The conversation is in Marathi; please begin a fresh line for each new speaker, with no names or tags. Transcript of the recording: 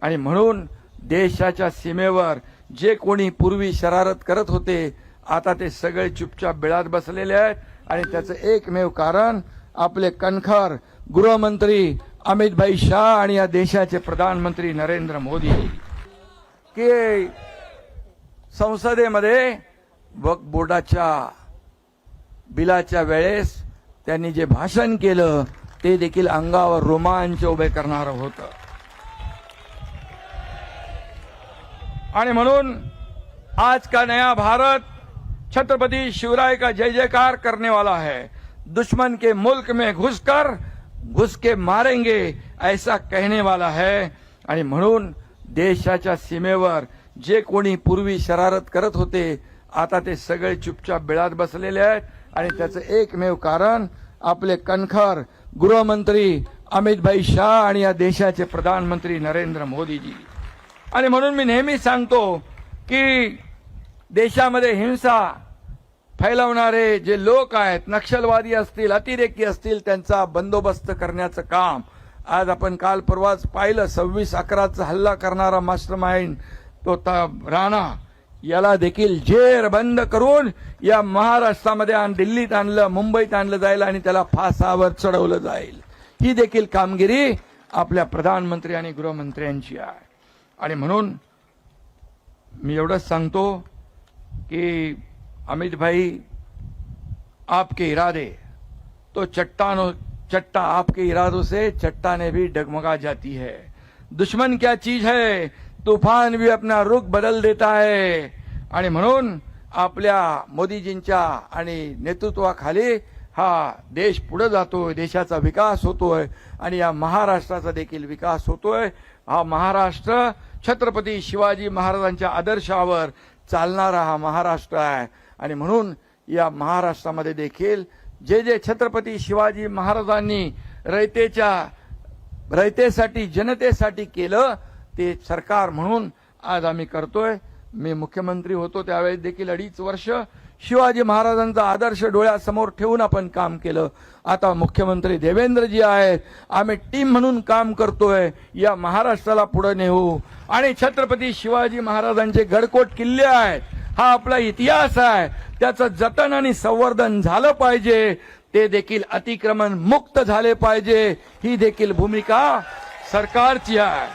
आणि म्हणून देशाच्या सीमेवर जे कोणी पूर्वी शरारत करत होते आता ते सगळे चुपचाप बिळात बसलेले आहेत आणि त्याचं एकमेव कारण आपले कणखर गृहमंत्री अमित भाई शाह आणि या देशाचे प्रधानमंत्री नरेंद्र मोदी की संसदेमध्ये वक्फ बोर्डाच्या बिलाच्या वेळेस त्यांनी जे भाषण केलं ते देखील अंगावर रोमांच उभे करणारं होतं। आणि म्हणून आज का नया भारत छत्रपति शिवराय का जय जयकार करने वाला है। दुश्मन के मुल्क में घुस के मारेंगे ऐसा कहने वाला है। आणि म्हणून देशाच्या सीमेवर जे कोणी पूर्वी शरारत करत होते आता ते सगळे चुपचाप बिळात बसलेले आहेत आणि त्याचं एकमेव कारण आपले कणखर गृहमंत्री अमित भाई शाह आणि या देशाचे प्रधानमंत्री नरेंद्र मोदीजी। आणि म्हणून मी नेहमी सांगतो की देशामध्ये हिंसा फैलवणारे जे लोक आहेत, नक्षलवादी असतील, अतिरेकी असतील, त्यांचा बंदोबस्त करण्याचं काम आज आपण काल परवाच पाहिलं। 26/11चा हल्ला करणारा मास्टरमाइंड तो राणा याला देखील जेरबंद करून या महाराष्ट्रामध्ये दिल्लीत आणलं, मुंबईत आणलं जाईल आणि त्याला फासावर चढवलं जाईल। ही देखील कामगिरी आपल्या प्रधानमंत्री आणि गृहमंत्र्यांची आहे। आणि म्हणून मी एवढंच सांगतो कि अमित भाई आपके इरादे तो चट्टा आपके इरादों से चट्टाने भी डगमगा जाती है। दुश्मन क्या चीज है, तूफान भी अपना रुख बदल देता है। आणि म्हणून आपल्या मोदीजींच्या आणि नेतृत्वाखाली हा देश पुढे जातोय, देशाचा विकास होतोय आणि या महाराष्ट्राचा देखील विकास होतोय। हा महाराष्ट्र छत्रपती शिवाजी महाराजांच्या आदर्शावर चालणारा हा महाराष्ट्र आहे। आणि म्हणून या महाराष्ट्रामध्ये देखील जे जे छत्रपती शिवाजी महाराजांनी रयतेसाठी जनतेसाठी केलं ते सरकार म्हणून आज आम्ही करतोय। मी मुख्यमंत्री होतो त्यावेळेस देखील 2.5 वर्ष शिवाजी महाराजांचा आदर्श डोळ्यासमोर ठेवून आपण काम केलं। आता मुख्यमंत्री देवेंद्रजी आहेत, आम्ही टीम म्हणून काम करतोय, या महाराष्ट्राला पुढे नेऊ। आणि छत्रपती शिवाजी महाराजांचे गडकोट किल्ले आहेत, हा आपला इतिहास आहे, त्याचं जतन आणि संवर्धन झालं पाहिजे, ते देखील अतिक्रमण मुक्त झाले पाहिजे, ही देखील भूमिका सरकारची आहे।